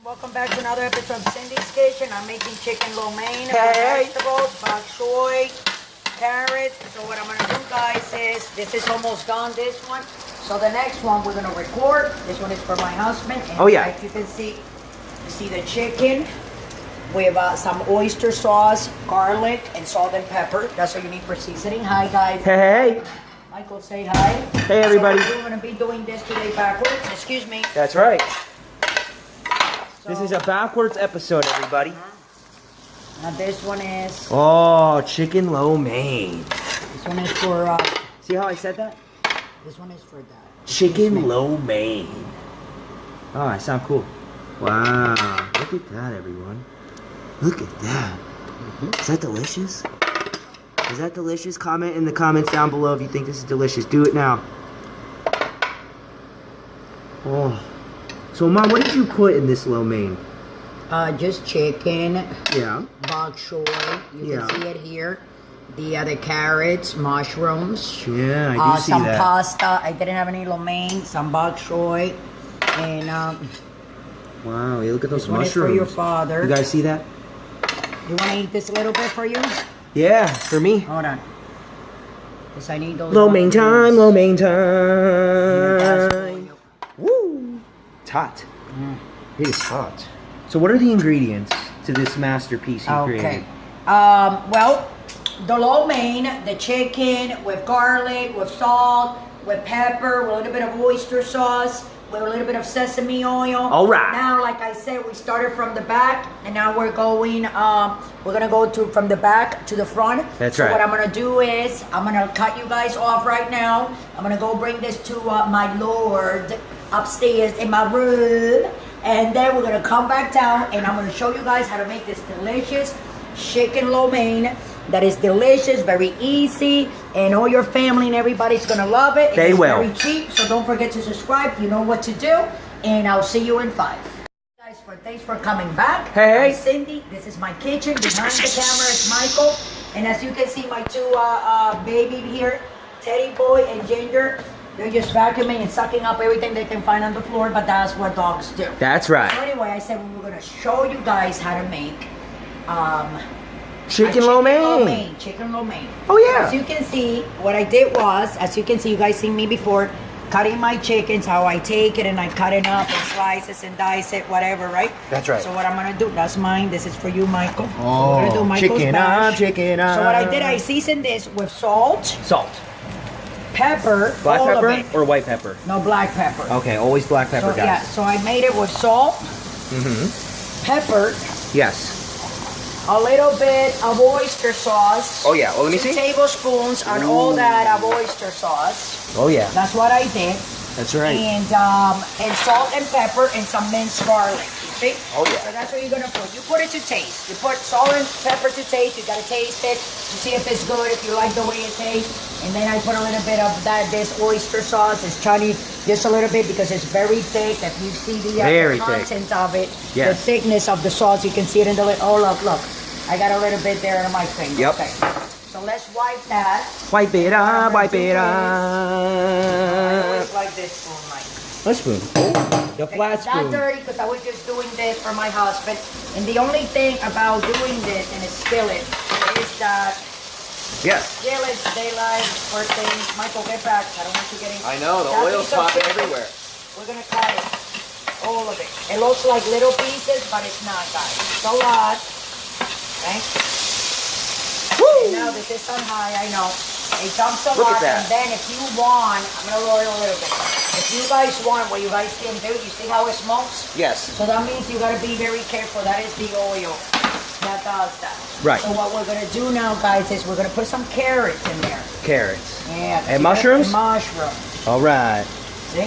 Welcome back to another episode of Cindy's Kitchen. I'm making chicken lo mein, Hey. vegetables, bok choy, carrots. So what I'm gonna do, guys, is this is almost done. This one. So the next one we're gonna record. This one is for my husband. And oh yeah. Like you can see, the chicken. We have some oyster sauce, garlic, and salt and pepper. That's what you need for seasoning. Hi, guys. Hey. Michael, say hi. Hey, everybody. So we're gonna be doing this today backwards. Excuse me. That's right. This is a backwards episode, everybody. Now this one is... Oh, chicken lo mein. This one is for... See how I said that? This one is for that. Chicken lo mein. Oh, I sound cool. Wow. Look at that, everyone. Look at that. Is that delicious? Is that delicious? Comment in the comments down below if you think this is delicious. Do it now. Oh. So, Mom, what did you put in this lo mein? Just chicken. Yeah. Bok choy. You can see it here. The carrots, mushrooms. Yeah, I do see some that. Pasta. I didn't have any lo mein. Some bok choy. And wow, you look at those this one mushrooms. is for your father. You guys see that? You want to eat this a little bit for you? Yeah, for me. Hold on. Because I need those. Lo mein time, lo mein time. Yeah, woo! It's hot. It is hot. So what are the ingredients to this masterpiece you created? Well, the lo mein, the chicken with garlic, with salt, with pepper, with a little bit of oyster sauce, with a little bit of sesame oil. All right. Now, like I said, we started from the back, and now we're going. We're gonna go from the back to the front. That's right. right. So what I'm gonna do is I'm gonna cut you guys off right now. I'm gonna go bring this to my lord upstairs in my room, and then we're gonna come back down, and I'm gonna show you guys how to make this delicious chicken lo mein. That is delicious, very easy, and all your family and everybody's gonna love it. They will. It's very cheap, so don't forget to subscribe. You know what to do, and I'll see you in 5. Guys, thanks for coming back. Hey. I'm Cindy. This is my kitchen. Behind the camera is Michael, and as you can see, my two baby here, Teddy Boy and Ginger. They're just vacuuming and sucking up everything they can find on the floor, but that's what dogs do. That's right. So anyway, I said we were gonna show you guys how to make chicken lo mein. Chicken lo mein. Oh yeah. As you can see, what I did was, as you can see, you guys seen me before, cutting my chickens, how I take it and I cut it up in slices and dice it, whatever, right? That's right. So what I'm gonna do, that's mine. This is for you, Michael. Oh, so we're gonna do Michael's chicken mash. up, chicken up. So what I did, I seasoned this with salt, salt, pepper, black all pepper of it. or white pepper. No, black pepper. Okay, always black pepper, So, guys. yeah, so I made it with salt, pepper, Yes. a little bit of oyster sauce. Oh yeah. Well, let me 2 see. tablespoons on all that of oyster sauce. Oh yeah. That's what I did. That's right. And salt and pepper and some minced garlic. You see? Oh yeah. So that's what you're gonna put. You put it to taste. You put salt and pepper to taste. You gotta taste it to see if it's good, if you like the way it tastes. And then I put a little bit of this oyster sauce. It's Chinese, just a little bit because it's very thick. If you see the content of it, the thickness of the sauce, you can see it in the lid. Oh look. I got a little bit there on my finger. Yep. Okay. So let's wipe that. Wipe it up, wipe it I up. always like this spoon, Mike. What spoon? The flat It's not spoon. dirty because I was just doing this for my husband. And the only thing about doing this in a skillet is that Yes. skillets, they like for things. Michael, get back. I don't want you getting... I know, the That oil's piece of popping chicken, everywhere. We're going to cut it. All of it. It looks like little pieces, but it's not, guys. It's a lot. Okay? Woo! And now this is on high, I know. It jumps a Look lot, at that. and then if you want, I'm going to roll it a little bit. If you guys want, what you guys can do, you see how it smokes? Yes. So that means you got to be very careful. That is the oil that does that. Right. So what we're going to do now, guys, is we're going to put some carrots in there. Carrots. Yeah. And mushrooms? And mushrooms. All right. See?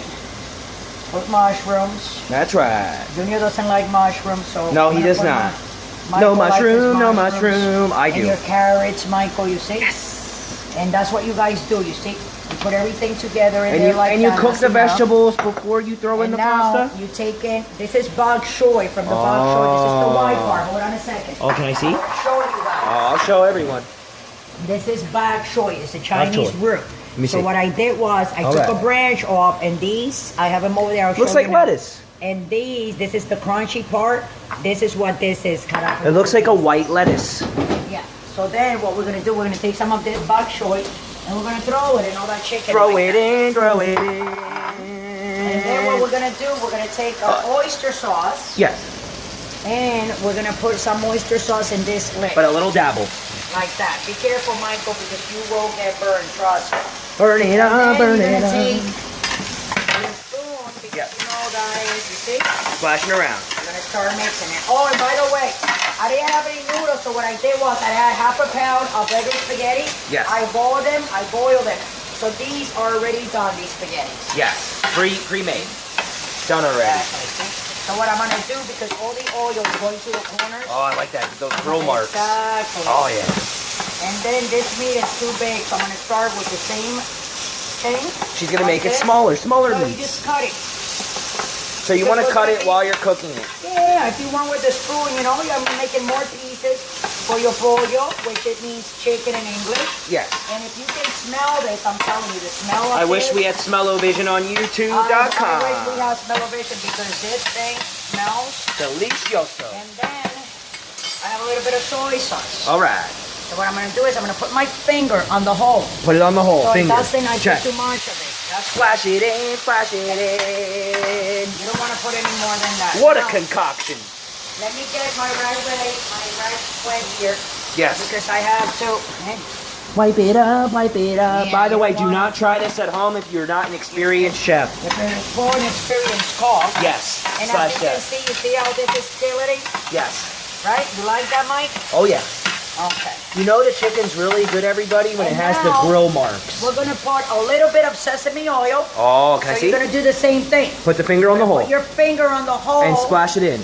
Put mushrooms. That's right. Junior doesn't like mushrooms, so... No, I'm he gonna does put not. Michael No likes his mushroom, no mushrooms. mushroom. I And do. your carrots, Michael, you see? Yes. And that's what you guys do, you see? You put everything together in there like that. And you cook that's the enough. vegetables before you throw in And the now pasta? you take it. This is bok choy from the bok choy. This is the white part. Hold on a second. Oh, can I see? I'll show you guys. Oh, I'll show everyone. This is bok choy. It's a Chinese choy. root. me So see. what I did was I took a branch off, and these I have them over there. I'll Looks show like you now. lettuce. And this is the crunchy part. This is what this is, carajo. It looks like a white lettuce. Yeah. So then what we're gonna do, we're gonna take some of this bok choy and we're gonna throw it in all that chicken. Throw it in. And then what we're gonna do, we're gonna take our oyster sauce. Yes. And we're gonna put some oyster sauce in this lid. But a little dabble. Like that. Be careful, Michael, because you will get burned, trust me. Burn it up, burn it up. Take your spoon, because you know, guys, you see? Splashing around. We're gonna start mixing it. Oh, and by the way, I didn't have any noodles, so what I did was I had half a pound of regular spaghetti. Yes. I boiled them. So these are already done, these spaghettis. Yes. Pre-made. Done already. Exactly. So what I'm gonna do, because all the oil is going to the corners. Oh, I like that. Those grill marks. Exactly. Oh, yeah. And then this meat is too big, so I'm gonna start with the same thing. She's gonna make it smaller So meats. you just cut it. So you want to cut it while you're cooking it. Yeah, if you want with the spoon, you know, I'm making more pieces for your pollo, which it means chicken in English. Yes. And if you can smell this, I'm telling you, the smell of I wish this, we had Smell-O-Vision on YouTube.com. I wish we had smell-o-vision, because this thing smells. Delicioso. And then I have a little bit of soy sauce. All right. So what I'm going to do is I'm going to put my finger on the hole. Put it on the hole. So Finger. it doesn't I Check. put too much of it. That's Splash it in, splash it in. You don't want to put any more than that. What a Now, concoction. let me get my rag here. Yes. Because I have to. Wipe it up, wipe it up. Yeah, By the you way, don't do wanna- not try this at home if you're not an experienced chef. If you're for an experienced cook. Yes. And Slash as you can chef. see, you see how this is skilleting? Yes. Right? You like that, Mike? Oh, yeah. Okay. You know the chicken's really good, everybody, when And it has the now, grill marks. We're going to put a little bit of sesame oil. Oh, can I So see? you're going to do the same thing. Put the finger on the hole Put your finger on the hole. and splash it in.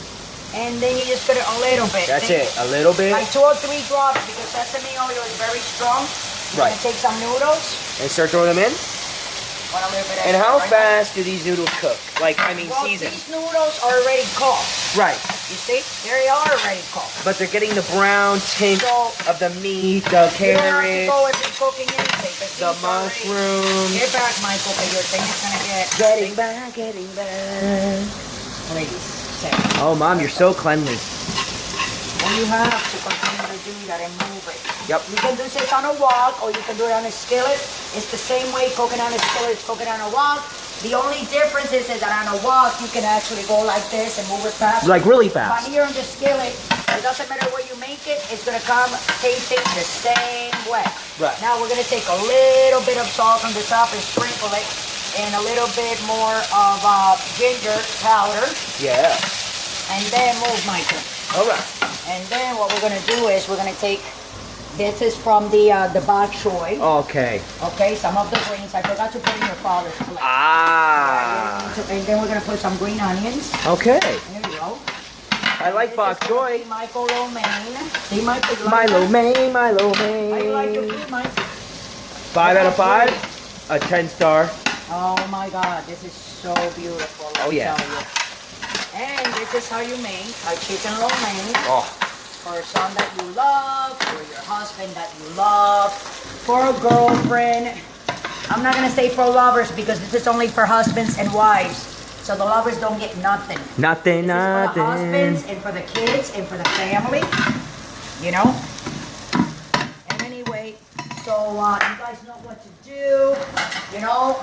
And then you just put it a little bit. That's See? it. A little bit. Like 2 or 3 drops, because sesame oil is very strong. You're Right. going to take some noodles. And start throwing them in. Put a little bit And extra how right fast do these noodles cook? Like, I mean, Well, seasoned. these noodles are already cooked. Right. You see? They are already cooked. But they're getting the brown tint So, of the meat, the you don't have to carrots, go if you're cooking anything. 'Cause the these are already- mushrooms. Get back, Michael, because your thing is going to get... Getting back, getting back. Please. Sit. Oh, Mom, you're so cleanly. Well, you have to continue to do that and move it. Yep. You can do this on a wok, or you can do it on a skillet. It's the same way cooking on a skillet is cooking on a wok. The only difference is that on a wok, you can actually go like this and move it fast. Like really But fast. here on the skillet, it doesn't matter where you make it, it's gonna come tasting the same way. Right. Now we're gonna take a little bit of salt from the top and sprinkle it, and a little bit more of ginger powder, Yeah. and then move, Michael. All right. And then what we're gonna do is we're gonna take, this is from the bok choy. Okay. Okay, some of the greens. I forgot to put in your father's plate. Ah. And then we're gonna put some green onions. Okay. There you go. I like bok This is gonna choy. be Michael Romaine. See, Michael, you like Milo that? May, Milo How you like your May. food, Mike? 5 out of 5. A 10 star. Oh my God, this is so beautiful. let Oh, me yeah. tell you. And this is how you make a chicken lo mein. Oh. For a son that you love, for your husband that you love, for a girlfriend. I'm not gonna say for lovers because this is only for husbands and wives. So the lovers don't get nothing. Nothing, This is for the husbands nothing. and for the kids and for the family. You know? And anyway, so you guys know what to do. You know?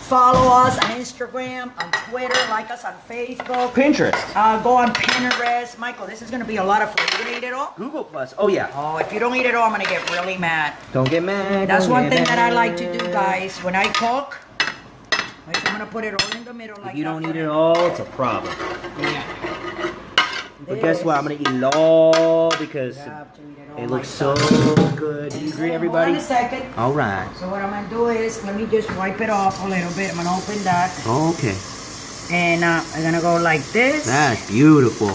Follow us on Instagram, on Twitter, like us on Facebook. Pinterest. Go on Pinterest. Michael, this is going to be a lot of food. You going to eat it all? Google Plus. Oh, yeah. Oh, if you don't eat it all, I'm going to get really mad. Don't get mad. That's don't one get thing that I like mad. to do, guys. When I cook, I'm going to put it all in the middle like If you that don't for eat it them. all, it's a problem. Yeah. But guess what? I'm going to eat it all because You have to eat it all it looks like so that. good. Do you And agree, then, everybody? Hold on a second. All right. So what I'm going to do is, let me just wipe it off a little bit. I'm going to open that. Okay. And I'm going to go like this. That's beautiful.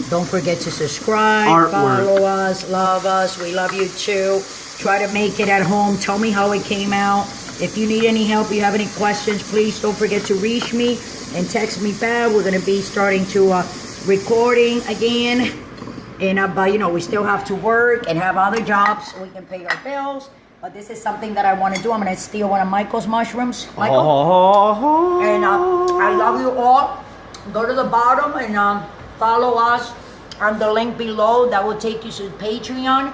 Don't forget to subscribe, Artwork. follow us, love us. We love you too. Try to make it at home. Tell me how it came out. If you need any help, you have any questions, please don't forget to reach me and text me back. We're going to be starting to recording again. And but you know, we still have to work and have other jobs so we can pay our bills. But this is something that I want to do. I'm going to steal one of Michael's mushrooms. Michael? Oh. And I love you all. go to the bottom and follow us on the link below. That will take you to Patreon.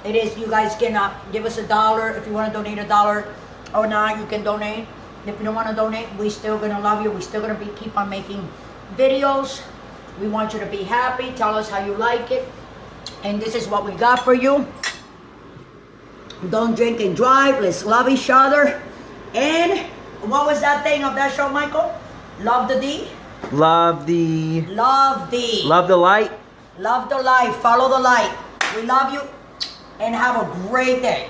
It is, you guys can give us $1 if you want to donate $1 or not. You can donate. If you don't want to donate, we still gonna love you. We still gonna keep on making videos. We want you to be happy. Tell us how you like it. And this is what we got for you. Don't drink and drive. Let's love each other. And what was that thing of that show, Michael? Love the D. Love the. Love the. Love the light. Love the light. Follow the light. We love you. And have a great day.